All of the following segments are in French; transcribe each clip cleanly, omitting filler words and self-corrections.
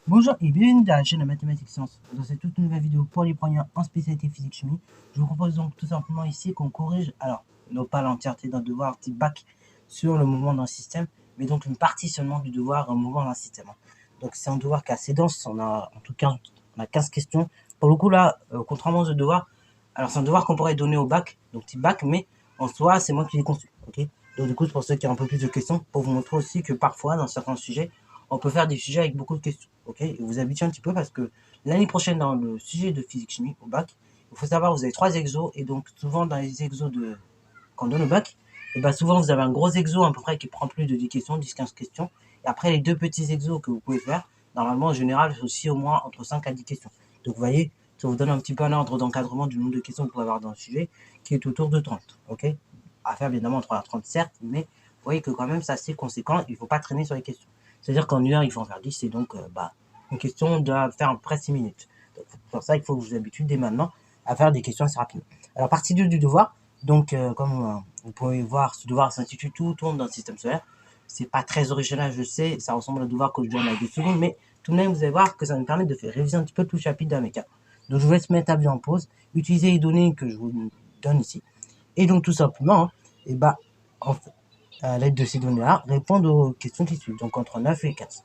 Bonjour et bienvenue dans la chaîne de Mathématiques Sciences. Dans cette toute nouvelle vidéo pour les premiers en spécialité physique-chimie, je vous propose donc tout simplement ici qu'on corrige, alors non pas l'entièreté d'un devoir type bac sur le mouvement d'un système, mais donc une partie seulement du devoir un mouvement d'un système. Donc c'est un devoir qui est assez dense, on a en tout cas on a 15 questions. Pour le coup là, contrairement aux devoirs, alors c'est un devoir qu'on pourrait donner au bac, donc type bac, mais en soi c'est moi qui l'ai conçu, ok. Donc du coup c'est pour ça qu'il y a un peu plus de questions, pour vous montrer aussi que parfois dans certains sujets, on peut faire des sujets avec beaucoup de questions, ok. Et vous habituez un petit peu parce que l'année prochaine dans le sujet de physique-chimie au bac, il faut savoir vous avez 3 exos et donc souvent dans les exos qu'on donne au bac, et ben souvent vous avez un gros exo à peu près qui prend plus de 10 questions, 10-15 questions, et après les deux petits exos que vous pouvez faire, normalement en général c'est aussi au moins entre 5 à 10 questions. Donc vous voyez, ça vous donne un petit peu un ordre d'encadrement du nombre de questions que vous pouvez avoir dans le sujet, qui est autour de 30, ok. À faire évidemment entre 30 certes, mais vous voyez que quand même c'est assez conséquent, il ne faut pas traîner sur les questions. C'est-à-dire qu'en une heure, il faut en faire 10, et donc une question doit faire à peu près 6 minutes. Donc, pour ça, il faut que vous vous habituez dès maintenant à faire des questions assez rapidement. Alors, partie 2 du devoir, donc comme vous pouvez voir, ce devoir s'intitule Tout tourne dans le système solaire. C'est pas très original, je sais, ça ressemble à un devoir que je donne à 2 secondes, mais tout de même, vous allez voir que ça me permet de faire réviser un petit peu tout le chapitre d'un méca. Donc, je vous laisse mettre la vidéo en pause, utiliser les données que je vous donne ici, et donc tout simplement, et en fait, à l'aide de ces données-là, répondre aux questions qui suivent, donc entre 9 et 15.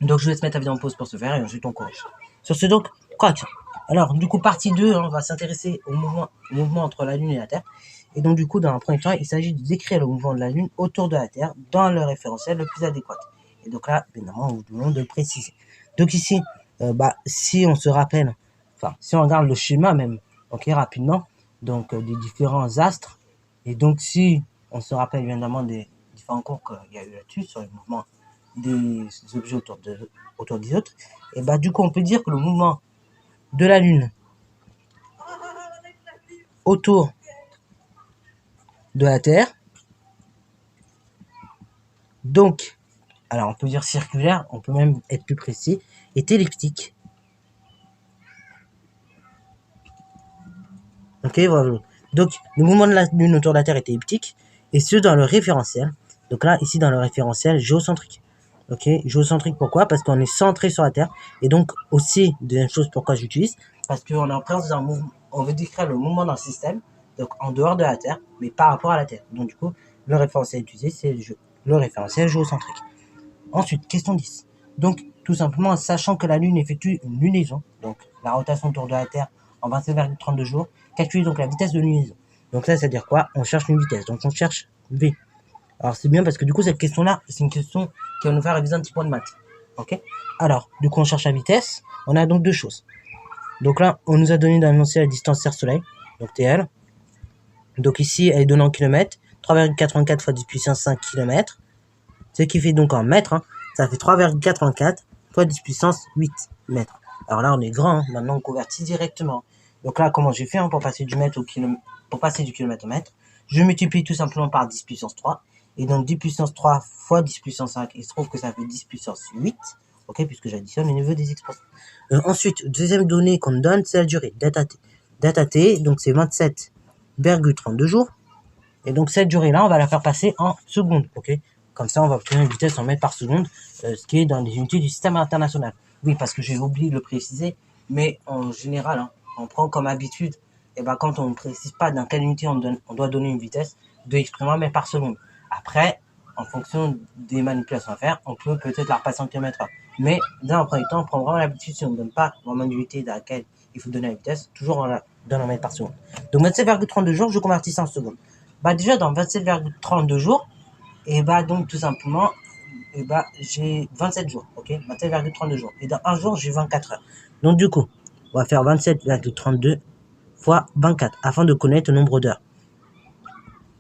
Donc je vais te mettre la vidéo en pause pour ce faire et ensuite on corrige. Sur ce donc, correction. Alors du coup partie 2, on va s'intéresser au mouvement entre la Lune et la Terre. Et donc du coup dans un premier temps, il s'agit de décrire le mouvement de la Lune autour de la Terre dans le référentiel le plus adéquat. Et donc là, évidemment, nous demandons de préciser. Donc ici, si on se rappelle, enfin si on regarde le schéma même, ok, rapidement, donc des différents astres, et donc si on se rappelle évidemment des différents cours qu'il y a eu là-dessus sur le mouvement des objets autour des autres, et du coup on peut dire que le mouvement de la Lune autour de la Terre, donc, alors on peut dire circulaire, on peut même être plus précis, est elliptique. Ok, voilà. Donc le mouvement de la Lune autour de la Terre est elliptique, et ce dans le référentiel. Donc là, ici dans le référentiel géocentrique. Ok, géocentrique pourquoi? Parce qu'on est centré sur la Terre, et donc aussi, deuxième chose pourquoi j'utilise, parce qu'on est en présence d'un mouvement, on veut décrire le mouvement d'un système, donc en dehors de la Terre, mais par rapport à la Terre. Donc du coup, le référentiel utilisé, c'est le référentiel géocentrique. Ensuite, question 10. Donc, tout simplement, sachant que la Lune effectue une lunaison, donc la rotation autour de la Terre en 27,32 jours, calculez donc la vitesse de lunaison. Donc ça, c'est-à-dire quoi? On cherche une vitesse, donc on cherche V. Alors c'est bien parce que du coup, cette question-là, c'est une question qui va nous faire réviser un petit point de maths. Ok. Alors, du coup, on cherche la vitesse. On a donc deux choses. Donc là, on nous a donné d'annoncer la distance Terre-Soleil, donc TL. Donc ici, elle est donnée en kilomètres. 3,84 fois 10 puissance 5 km. Ce qui fait donc en mètres, ça fait 3,84 fois 10 puissance 8 mètres. Alors là, on est grand, maintenant on convertit directement. Donc là, comment j'ai fait pour passer du mètre au kilomètre, pour passer du kilomètre au mètre? Je multiplie tout simplement par 10 puissance 3. Et donc 10 puissance 3 fois 10 puissance 5, il se trouve que ça fait 10 puissance 8. Ok, puisque j'additionne les niveaux des expressions. Ensuite, deuxième donnée qu'on me donne, c'est la durée, data t. Data t, donc c'est 27,32 jours. Et donc cette durée-là, on va la faire passer en secondes, ok. Comme ça, on va obtenir une vitesse en mètres par seconde, ce qui est dans les unités du système international. Oui, parce que j'ai oublié de le préciser, mais en général, on prend comme habitude, quand on ne précise pas dans quelle unité on doit donner une vitesse, de exprimer en mètres par seconde. Après, en fonction des manipulations à faire, on peut peut-être la repasser en km/h. Mais dans un premier temps, on prend vraiment l'habitude, si on ne donne pas vraiment d'unité dans laquelle il faut donner la vitesse, toujours on la donne en mètres par seconde. Donc 27,32 jours, je convertis ça en secondes. Déjà dans 27,32 jours, donc tout simplement, j'ai 27 jours, ok, 27,32 jours. Et dans un jour, j'ai 24 heures. Donc du coup, on va faire 27,32 fois 24 afin de connaître le nombre d'heures.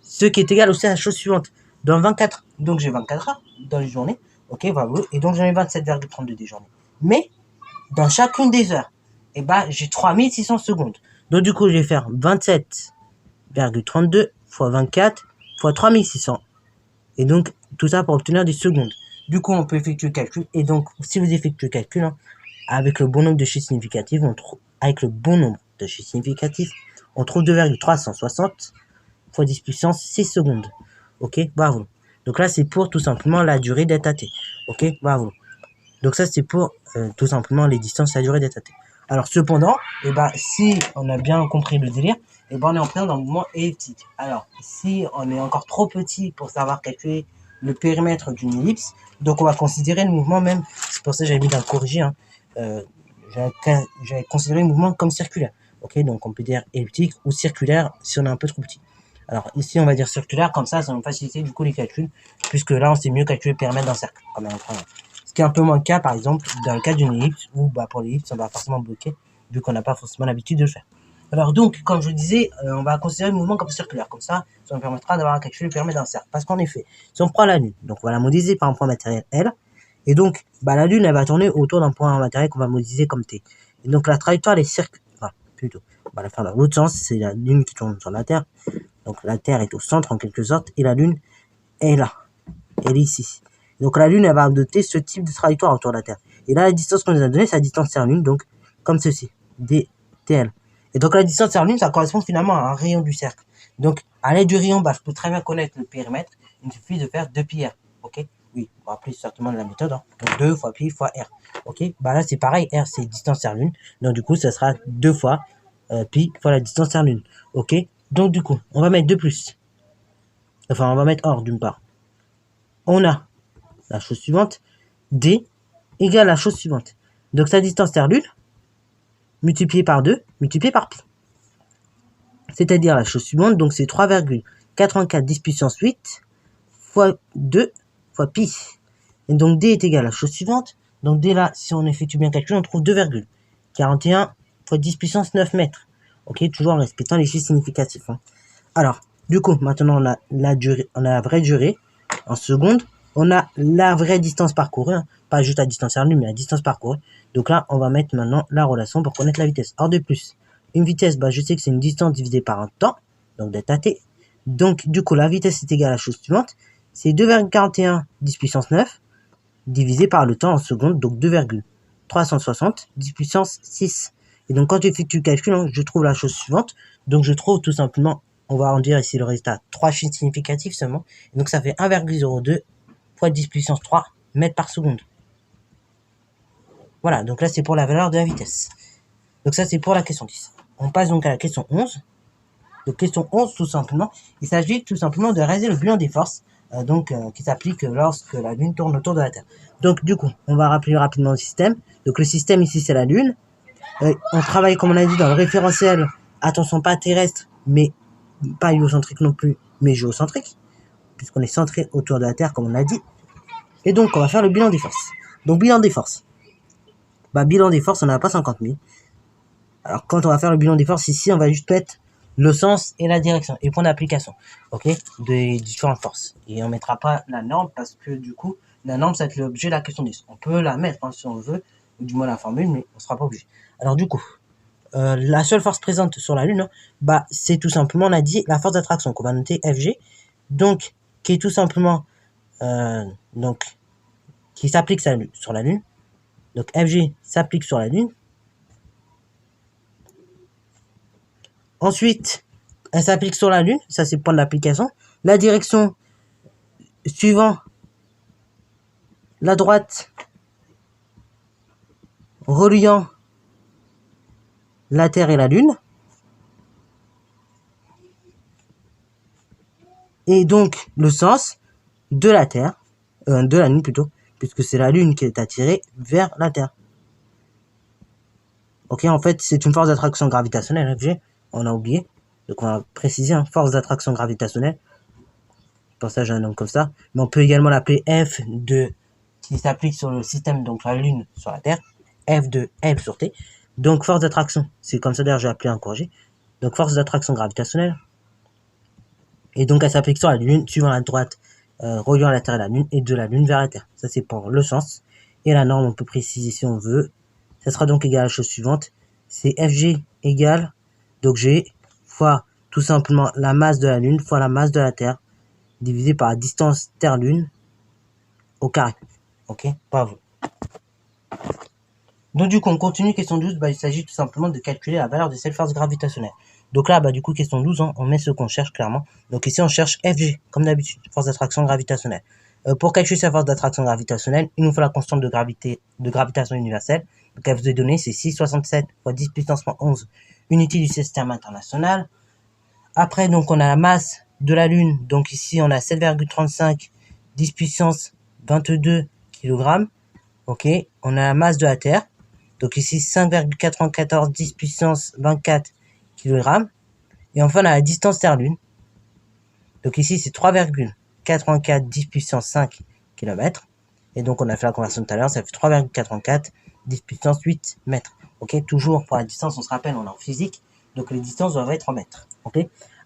Ce qui est égal aussi à la chose suivante. Dans 24, donc j'ai 24 heures dans les journées, ok, voilà, et donc j'en ai 27,32 des journées. Mais dans chacune des heures, j'ai 3600 secondes. Donc du coup, je vais faire 27,32 fois 24 fois 3600. Et donc, tout ça pour obtenir des secondes. Du coup, on peut effectuer le calcul. Et donc, si vous effectuez le calcul, avec le bon nombre de chiffres significatifs, on trouve 2,360 fois 10 puissance 6 secondes. Ok, bravo. Donc là, c'est pour tout simplement la durée d'être à t. Ok, bravo. Donc ça, c'est pour tout simplement les distances à la durée d'être à t. Alors cependant, si on a bien compris le délire, on est en plein dans le mouvement elliptique. Alors, si on est encore trop petit pour savoir calculer le périmètre d'une ellipse, donc on va considérer le mouvement même, c'est pour ça que j'avais mis dans le corrigé, hein, j'avais considéré le mouvement comme circulaire. Ok, donc on peut dire elliptique ou circulaire si on est un peu trop petit. Alors ici, on va dire circulaire, comme ça va nous faciliter du coup les calculs, puisque là, on sait mieux calculer le périmètre d'un cercle. Ce qui est un peu moins le cas, par exemple, dans le cas d'une ellipse, où pour l'ellipse, on va forcément bloquer, vu qu'on n'a pas forcément l'habitude de le faire. Alors donc, comme je disais, on va considérer le mouvement comme circulaire. Comme ça nous permettra d'avoir calculé le périmètre d'un cercle. Parce qu'en effet, si on prend la Lune, donc on va la modéliser par un point matériel L, et donc la Lune, elle va tourner autour d'un point matériel qu'on va modéliser comme T. Et donc la trajectoire est circulaire. Enfin, plutôt, on va la faire dans l'autre sens, c'est la Lune qui tourne sur la Terre. Donc la Terre est au centre en quelque sorte, et la Lune est là. Elle est ici. Donc la Lune, elle va adopter ce type de trajectoire autour de la Terre. Et là, la distance qu'on nous a donnée, c'est la distance Terre-Lune, donc comme ceci, dTL. Et donc la distance Terre-Lune, ça correspond finalement à un rayon du cercle. Donc à l'aide du rayon, je peux très bien connaître le périmètre. Il suffit de faire 2πr. Ok, oui, on va appeler certainement de la méthode. Hein. Donc 2 fois pi fois r. Ok, là c'est pareil, r c'est distance Terre-Lune. Donc du coup, ça sera 2 fois pi fois la distance Terre-Lune. Ok, donc du coup, on va mettre 2 plus. Enfin, on va mettre or d'une part. On a la chose suivante, D égale la chose suivante. Donc sa distance Terre-Lune, multipliée par 2, multipliée par pi. C'est-à-dire la chose suivante, donc c'est 3,84 10 puissance 8 fois 2 fois pi. Et donc D est égal à la chose suivante. Donc D là, si on effectue bien le calcul, on trouve 2,41 fois 10 puissance 9 mètres. Ok, toujours en respectant les chiffres significatifs. Hein. Alors, du coup, maintenant on a la durée, on a la vraie durée en secondes. On a la vraie distance parcourue, hein, pas juste la distance Terre-Lune, mais la distance parcourue. Donc là, on va mettre maintenant la relation pour connaître la vitesse. Or de plus, une vitesse, je sais que c'est une distance divisée par un temps, donc delta t. Donc du coup, la vitesse est égale à la chose suivante, c'est 2,41 10 puissance 9 divisé par le temps en secondes, donc 2,360 10 puissance 6. Et donc quand j'effectue le calcul, hein, je trouve la chose suivante. Donc je trouve tout simplement, on va en dire ici le résultat, 3 chiffres significatifs seulement. Et donc ça fait 1,02 fois 10 puissance 3 mètres par seconde. Voilà, donc là c'est pour la valeur de la vitesse. Donc ça c'est pour la question 10. On passe donc à la question 11. Donc question 11 tout simplement, il s'agit tout simplement de réaliser le bilan des forces qui s'applique lorsque la Lune tourne autour de la Terre. Donc du coup, on va rappeler rapidement le système. Donc le système ici c'est la Lune. On travaille comme on a dit dans le référentiel, attention pas terrestre, mais pas héliocentrique non plus, mais géocentrique, puisqu'on est centré autour de la Terre comme on l'a dit. Et donc on va faire le bilan des forces. Donc bilan des forces. Bilan des forces, on n'a pas 50 000. Alors quand on va faire le bilan des forces ici, on va juste mettre le sens et la direction et point d'application, ok, des différentes forces. Et on mettra pas la norme parce que du coup, la norme ça va être l'objet de la question 10. On peut la mettre si on veut, ou du moins la formule, mais on sera pas obligé. Alors du coup, la seule force présente sur la Lune, c'est tout simplement, on a dit, la force d'attraction qu'on va noter Fg, donc qui est tout simplement qui s'applique sur la Lune. Donc Fg s'applique sur la Lune. Ensuite, elle s'applique sur la Lune, ça c'est le point d'application. La direction suivant la droite reliant la Terre et la Lune. Et donc le sens de la Terre, de la Lune plutôt, puisque c'est la Lune qui est attirée vers la Terre. Ok, en fait, c'est une force d'attraction gravitationnelle, Fg, on a oublié. Donc on va préciser, force d'attraction gravitationnelle. Pour ça, j'ai un nom comme ça. Mais on peut également l'appeler F qui s'applique sur le système, donc la Lune sur la Terre. F de L sur T. Donc force d'attraction, c'est comme ça d'ailleurs j'ai appelé un corrigé. Donc force d'attraction gravitationnelle. Et donc elle s'applique sur la Lune, suivant la droite, reliant la Terre et la Lune, et de la Lune vers la Terre. Ça c'est pour le sens. Et la norme, on peut préciser si on veut. Ça sera donc égal à la chose suivante. C'est Fg égale, donc G, fois tout simplement la masse de la Lune, fois la masse de la Terre, divisé par la distance Terre-Lune au carré. Ok, bravo. Donc du coup, on continue, question 12, il s'agit tout simplement de calculer la valeur de cette force gravitationnelle. Donc là, du coup, question 12, hein, on met ce qu'on cherche clairement. Donc ici, on cherche FG, comme d'habitude, force d'attraction gravitationnelle. Pour calculer sa force d'attraction gravitationnelle, il nous faut la constante de gravitation universelle. Donc elle vous est donnée, c'est 6,67 fois 10 puissance moins 11 unités du système international. Après, donc, on a la masse de la Lune. Donc ici, on a 7,35 10 puissance 22 kg. Ok, on a la masse de la Terre. Donc ici, 5,94 10 puissance 24 kg. Et enfin, on a la distance Terre-Lune. Donc ici, c'est 3,84 10 puissance 5 km. Et donc, on a fait la conversion tout à l'heure, ça fait 3,84 10 puissance 8 mètres. Ok, toujours pour la distance, on se rappelle, on est en physique. Donc les distances doivent être en mètres. Ok.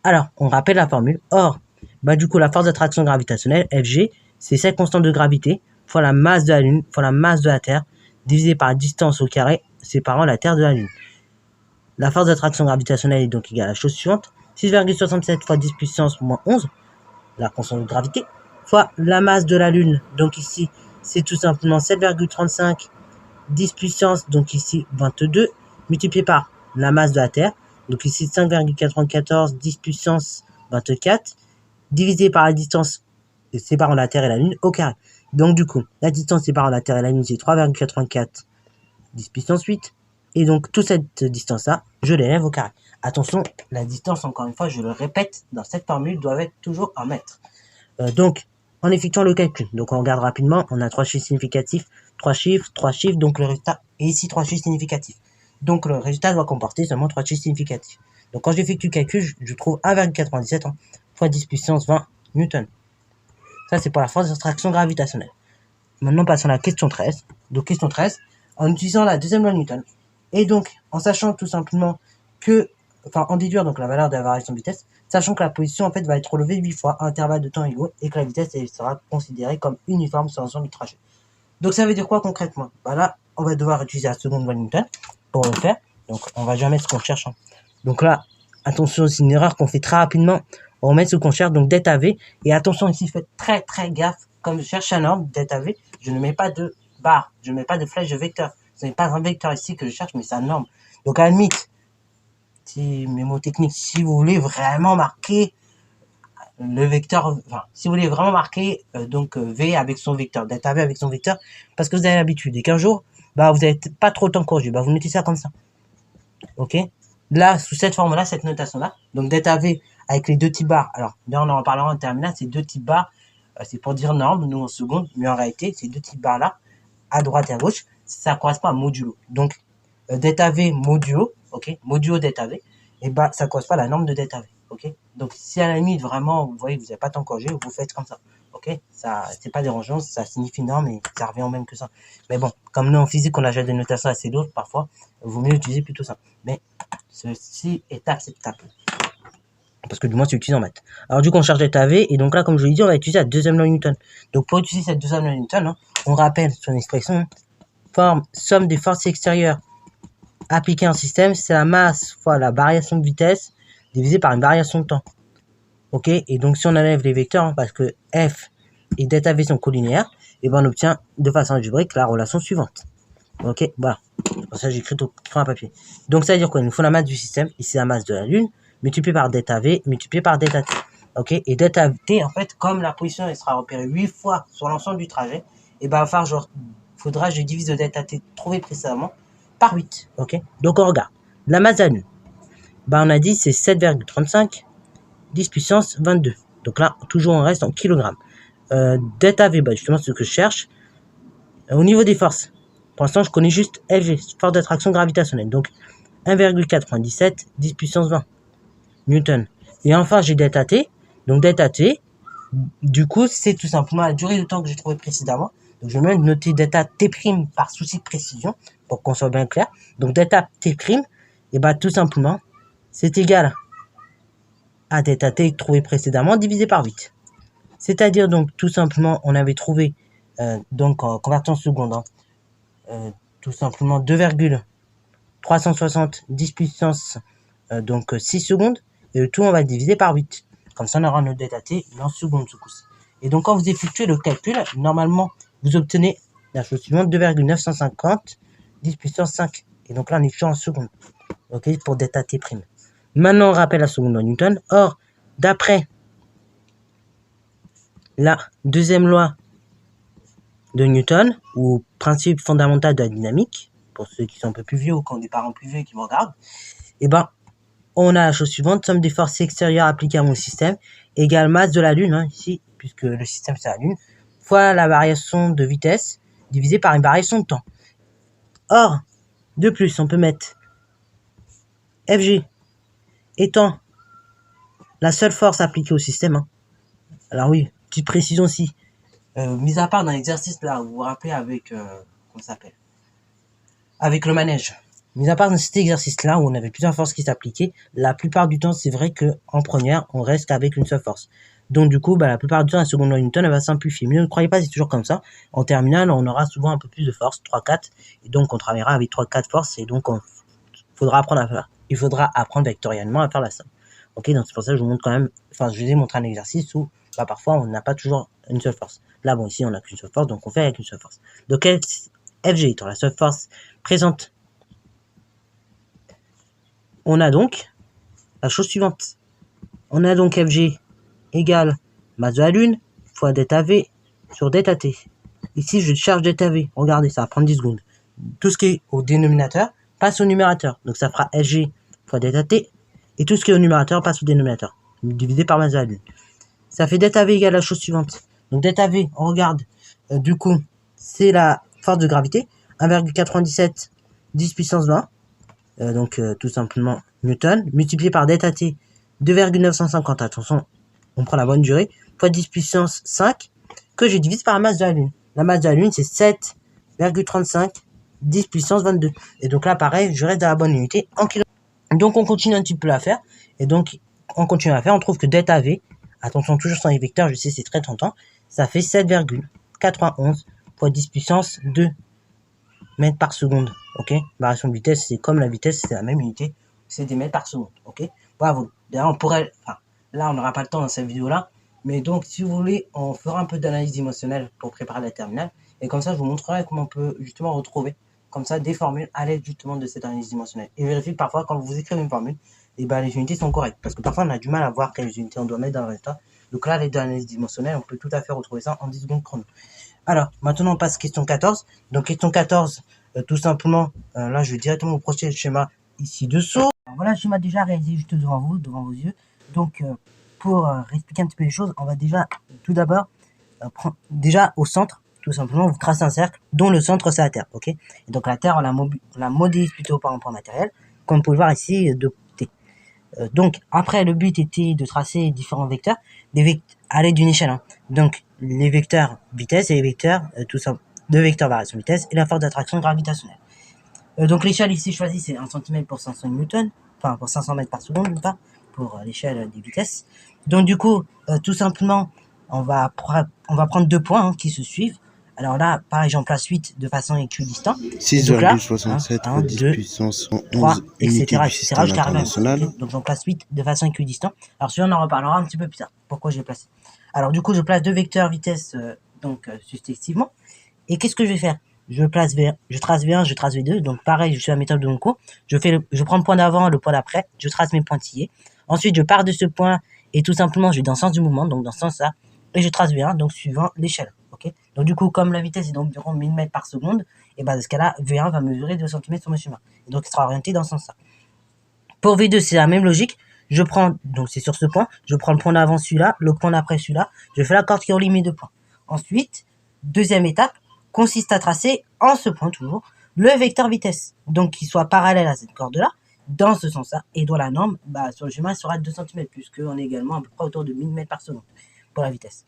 Alors, on rappelle la formule. Or, du coup, la force d'attraction gravitationnelle, Fg, c'est cette constante de gravité fois la masse de la Lune, fois la masse de la Terre, divisé par la distance au carré séparant la Terre de la Lune. La force d'attraction gravitationnelle est donc égale à la chose suivante. 6,67 fois 10 puissance moins 11, la constante de gravité, fois la masse de la Lune. Donc ici, c'est tout simplement 7,35 10 puissance, donc ici 22, multiplié par la masse de la Terre. Donc ici 5,94 10 puissance 24, divisé par la distance séparant la Terre et la Lune au carré. Donc du coup, la distance séparant la Terre et la Lune, c'est 3,84 10 puissance 8. Et donc, toute cette distance-là, je l'élève au carré. Attention, la distance, encore une fois, je le répète, dans cette formule, doit être toujours en mètres. Donc, en effectuant le calcul, donc on regarde rapidement, on a 3 chiffres significatifs, 3 chiffres, donc le résultat est ici 3 chiffres significatifs. Donc, le résultat doit comporter seulement 3 chiffres significatifs. Donc, quand j'effectue le calcul, je trouve 1,97 fois 10 puissance 20 newtons. Ça, c'est pour la force d'attraction gravitationnelle. Maintenant, passons à la question 13. Donc, question 13, en utilisant la deuxième loi de Newton, et donc, en sachant tout simplement que, en déduire donc la valeur de la variation de vitesse, sachant que la position, en fait, va être relevée 8 fois à intervalle de temps égaux et que la vitesse elle sera considérée comme uniforme sur l'ensemble du trajet. Donc, ça veut dire quoi concrètement? Là, on va devoir utiliser la seconde loi de Newton pour le faire. Donc, on va jamais ce qu'on cherche. Donc là, attention, c'est une erreur qu'on fait très rapidement. On met ce qu'on cherche, donc delta V. Et attention ici, faites très très gaffe. Comme je cherche un ordre, delta V, je ne mets pas de barre, je ne mets pas de flèche de vecteur. Ce n'est pas un vecteur ici que je cherche, mais c'est un norme. Donc à la limite, si mes mots techniques, si vous voulez vraiment marquer le vecteur, si vous voulez vraiment marquer V avec son vecteur, delta V avec son vecteur, parce que vous avez l'habitude, et qu'un jour, vous n'avez pas trop le temps corrigé, vous notez ça comme ça. Ok? Là, sous cette forme-là, cette notation-là, donc delta V avec les deux types barres, alors là on en parlera en terminale, ces deux types barres, c'est pour dire norme, nous en seconde, mais en réalité, ces deux types barres-là, à droite et à gauche, ça correspond à modulo. Donc, delta V modulo, ok, modulo delta V, et ça correspond à la norme de delta V, ok. Donc, si à la limite, vraiment, vous voyez, vous n'avez pas tant corrigé, vous faites comme ça, ok. Ça, c'est pas dérangeant, ça signifie norme et ça revient au même que ça. Mais bon, comme nous en physique, on a déjà des notations assez lourdes, parfois, il vaut mieux utiliser plutôt ça. Mais ceci est acceptable. Parce que du moins, c'est utilisé en maths. Alors, du coup, on cherche delta V, et donc là, comme je l'ai dit, on va utiliser la deuxième loi de Newton. Donc, pour utiliser cette deuxième loi de Newton, on rappelle son expression, somme des forces extérieures appliquées en système, c'est la masse fois la variation de vitesse divisée par une variation de temps. Ok, et donc si on enlève les vecteurs, parce que F et delta V sont collinéaires, et on obtient de façon algébrique la relation suivante. Ok, voilà. C'est pour ça que j'écris tout sur un papier. Donc ça veut dire quoi? Il nous faut la masse du système, ici la masse de la Lune, multipliée par delta V, multipliée par delta T. Ok, et delta T, en fait, comme la position elle sera repérée 8 fois sur l'ensemble du trajet, et faudra que je divise le delta T trouvé précédemment par 8. Ok, donc on regarde. La masse de la Lune, on a dit c'est 7,35 10 puissance 22. Donc là, toujours on reste en kilogrammes. Delta V, justement, c'est ce que je cherche. Au niveau des forces, pour l'instant, je connais juste Fg, force d'attraction gravitationnelle. Donc 1,97 10 puissance 20 newton. Et enfin, j'ai delta T. Donc delta T, du coup, c'est tout simplement la durée de temps que j'ai trouvé précédemment. Donc je vais même noter delta T' par souci de précision, pour qu'on soit bien clair. Donc delta T', et tout simplement, c'est égal à delta T trouvé précédemment divisé par 8. C'est-à-dire donc tout simplement, on avait trouvé, donc en conversion seconde, tout simplement 2,360 10 puissance donc 6 secondes, et le tout on va diviser par 8. Comme ça on aura notre delta T en secondes ce coup-ci. Et donc quand vous effectuez le calcul, normalement vous obtenez la chose suivante, 2,950 10 puissance 5. Et donc là on est toujours en secondes, ok, pour delta T'. Maintenant, on rappelle la seconde loi de Newton. Or, d'après la deuxième loi de Newton, ou principe fondamental de la dynamique, pour ceux qui sont un peu plus vieux ou qui ont des parents plus vieux qui me regardent, et ben, on a la chose suivante, somme des forces extérieures appliquées à mon système égale masse de la Lune, hein, ici, puisque le système c'est la Lune, fois la variation de vitesse divisée par une variation de temps. Or, de plus, on peut mettre Fg étant la seule force appliquée au système. Hein. Alors oui, petite précision aussi. Mis à part dans l'exercice là, vous vous rappelez avec, comment ça s'appelle, avec le manège. Mis à part dans cet exercice-là, où on avait plusieurs forces qui s'appliquaient, la plupart du temps, c'est vrai qu'en première, on reste avec une seule force. Donc du coup, la plupart du temps, la seconde loi de Newton, elle va simplifier. Mais ne croyez pas, c'est toujours comme ça. En terminale, on aura souvent un peu plus de force, 3-4, et donc on travaillera avec 3-4 forces, et donc faudra apprendre à faire. Il faudra apprendre vectoriellement à faire la somme. Ok, donc c'est pour ça que je vous montre quand même, enfin, je vous ai montré un exercice où, parfois, on n'a pas toujours une seule force. Là, bon, ici, on n'a qu'une seule force, donc on fait avec une seule force. Donc, Fg étant la seule force présente, on a donc la chose suivante. On a donc Fg égale masse de la Lune fois ΔV sur ΔT. Ici, je charge ΔV. Regardez, ça va prendre 10 secondes. Tout ce qui est au dénominateur passe au numérateur. Donc, ça fera Fg fois ΔT. Et tout ce qui est au numérateur passe au dénominateur. Divisé par masse de la Lune. Ça fait ΔV égale la chose suivante. Donc, ΔV, on regarde. Du coup, c'est la force de gravité. 1,97 10 puissance 20. Donc, tout simplement, Newton. Multiplié par ΔT. 2,950. Attention, on prend la bonne durée. Fois 10 puissance 5. Que je divise par la masse de la Lune. La masse de la Lune, c'est 7,35 10 puissance 22. Et donc là, pareil, je reste dans la bonne unité en kilomètres. Donc, on continue un petit peu à faire. Et donc, on continue à faire. On trouve que ΔV, attention, toujours sans les vecteurs, je sais, c'est très tentant. Ça fait 7,91 fois 10 puissance 2 mètres par seconde. Ok, variation de vitesse, c'est comme la vitesse, c'est la même unité. C'est des mètres par seconde. Ok, bravo. D'ailleurs, on pourrait. Enfin, là, on n'aura pas le temps dans cette vidéo-là. Mais donc, si vous voulez, on fera un peu d'analyse dimensionnelle pour préparer la terminale. Et comme ça, je vous montrerai comment on peut justement retrouver comme ça des formules à l'aide justement de cette analyse dimensionnelle. Et vérifiez parfois quand vous écrivez une formule, et les unités sont correctes. Parce que parfois, on a du mal à voir quelles unités on doit mettre dans le résultat. Donc là, à l'aide de l'analyse dimensionnelle, on peut tout à fait retrouver ça en 10 secondes chrono. Alors, maintenant, on passe à question 14. Donc, question 14, tout simplement, là, je vais directement vous projeter le schéma ici dessous. Alors, voilà, le schéma déjà réalisé juste devant vous, devant vos yeux. Donc, pour expliquer un petit peu les choses, on va déjà, tout d'abord, prendre déjà au centre, tout simplement, vous tracez un cercle dont le centre, c'est la Terre. Ok. Et donc, la Terre, on la modélise plutôt par un point matériel, comme vous pouvez le voir ici de côté. Donc, après, le but était de tracer différents vecteurs, à l'aide d'une échelle. Hein. Donc, les vecteurs vitesse et les vecteurs, tout ça, deux vecteurs variation de vitesse et la force d'attraction gravitationnelle. Donc, l'échelle ici choisie, c'est 1 cm pour 500 Newton, enfin, pour 500 mètres par seconde, pas pour l'échelle des vitesses. Donc, du coup, tout simplement, on va prendre deux points hein, qui se suivent. Alors là, pareil, j'en place 8 de façon équidistante. 6,67 fois 10 puissance 111 etc. jusqu'à international. Okay. Donc j'en place 8 de façon équidistante. Alors celui-là, on en reparlera un petit peu plus tard. Pourquoi j'ai placé. Alors du coup, je place deux vecteurs vitesse successivement. Et qu'est-ce que je vais faire? Je trace V1, je trace V2. Donc pareil, je suis la méthode de mon cours. Je prends le point d'avant, le point d'après. Je trace mes pointillés. Ensuite, je pars de ce point et tout simplement, je vais dans le sens du mouvement, donc dans ce sens-là. Et je trace V1, donc suivant l'échelle. Okay, donc du coup, comme la vitesse est d'environ 1000 mètres par seconde, et dans ce cas-là, V1 va mesurer 2 cm sur mon chemin. Et donc il sera orienté dans ce sens-là. Pour V2, c'est la même logique. Je prends, donc c'est sur ce point, je prends le point d'avant celui-là, le point d'après celui-là, je fais la corde qui relie mes deux points. Ensuite, deuxième étape consiste à tracer en ce point toujours le vecteur vitesse, donc qui soit parallèle à cette corde-là, dans ce sens-là, et dont la norme, sur le chemin, sera de 2 cm, puisqu'on est également à peu près autour de 1000 mètres par seconde pour la vitesse.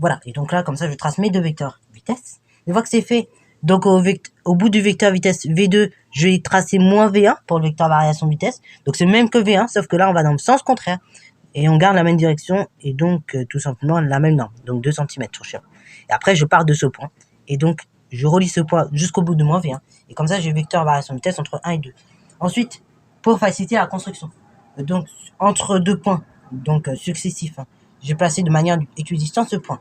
Voilà, et donc là, comme ça, je trace mes deux vecteurs vitesse. Une fois que c'est fait, donc au bout du vecteur vitesse V2, je vais tracer moins V1 pour le vecteur variation de vitesse. Donc c'est le même que V1, sauf que là, on va dans le sens contraire. Et on garde la même direction, et donc tout simplement la même norme, donc 2 cm sur chaque. Et après, je pars de ce point, et donc je relie ce point jusqu'au bout de moins V1. Et comme ça, j'ai vecteur variation de vitesse entre 1 et 2. Ensuite, pour faciliter la construction, donc entre deux points, donc successifs, hein, j'ai placé de manière équidistante ce point.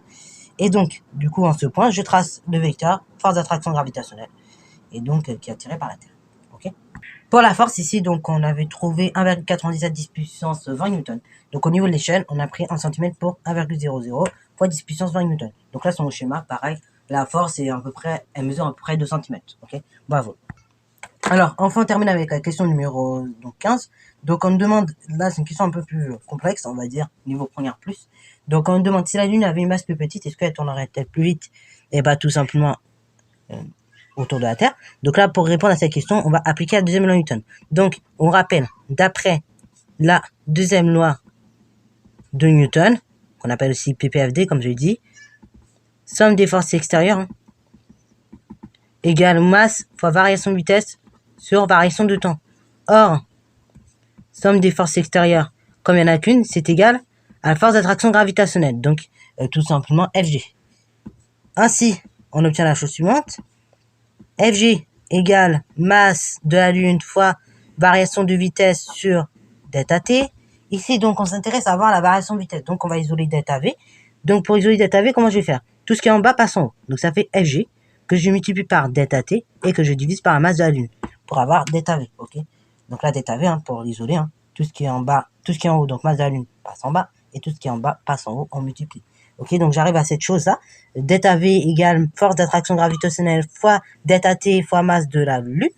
Et donc, du coup, en ce point, je trace le vecteur force d'attraction gravitationnelle, et donc qui est attiré par la Terre. Ok. Pour la force, ici, donc, on avait trouvé 1,97 10 puissance 20 newtons. Donc, au niveau de l'échelle, on a pris 1 cm pour 1,00 fois 10 puissance 20 newtons. Donc là, sur mon schéma, pareil, la force est à peu près, elle mesure à peu près 2 cm. Ok, bravo. Alors, enfin, on termine avec la question numéro donc 15. Donc, on nous demande, là, c'est une question un peu plus complexe, on va dire, niveau première plus. Donc, on nous demande si la Lune avait une masse plus petite, est-ce qu'elle tournerait-elle plus vite? Et bah, tout simplement, autour de la Terre. Donc là, pour répondre à cette question, on va appliquer la deuxième loi Newton. Donc, on rappelle, d'après la deuxième loi de Newton, qu'on appelle aussi PPFD, comme je l'ai dit, somme des forces extérieures égale masse fois variation de vitesse sur variation de temps. Or, somme des forces extérieures, comme il n'y en a qu'une, c'est égal à la force d'attraction gravitationnelle. Donc, tout simplement FG. Ainsi, on obtient la chose suivante. FG égale masse de la Lune fois variation de vitesse sur delta T. Ici, donc, on s'intéresse à voir la variation de vitesse. Donc, on va isoler delta V. Donc, pour isoler delta V, comment je vais faire? Tout ce qui est en bas passe en haut. Donc, ça fait FG que je multiplie par delta T et que je divise par la masse de la Lune pour avoir delta V. Ok. Donc là, delta V, pour l'isoler, tout ce qui est en bas, tout ce qui est en haut, donc masse de la Lune passe en bas et tout ce qui est en bas passe en haut, on multiplie. Ok, donc j'arrive à cette chose-là. Delta V égale force d'attraction gravitationnelle fois delta T fois masse de la Lune.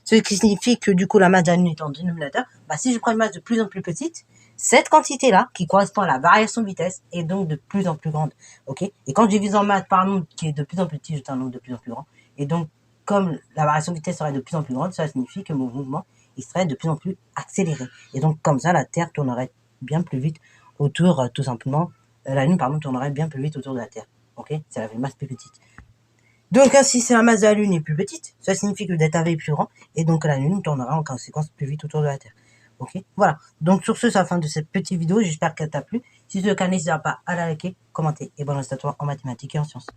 Ce qui signifie que du coup, la masse de la Lune est en dénominateur. Bah, si je prends une masse de plus en plus petite, cette quantité-là, qui correspond à la variation de vitesse, est donc de plus en plus grande. Ok. Et quand je divise en masse par un nombre qui est de plus en plus petit, j'ai un nombre de plus en plus grand. Et donc, comme la variation de vitesse serait de plus en plus grande, ça signifie que mon mouvement, il serait de plus en plus accéléré. Et donc, comme ça, la Terre tournerait bien plus vite autour, tout simplement, la Lune, tournerait bien plus vite autour de la Terre. Ok, si elle avait une masse plus petite. Donc, ainsi, si la masse de la Lune est plus petite, ça signifie que le delta V est plus grand, et donc la Lune tournera en conséquence plus vite autour de la Terre. Ok, voilà. Donc, sur ce, c'est la fin de cette petite vidéo. J'espère qu'elle t'a plu. Si c'est le cas, n'hésite pas à la liker, commenter, et bonne reste à toi en mathématiques et en sciences.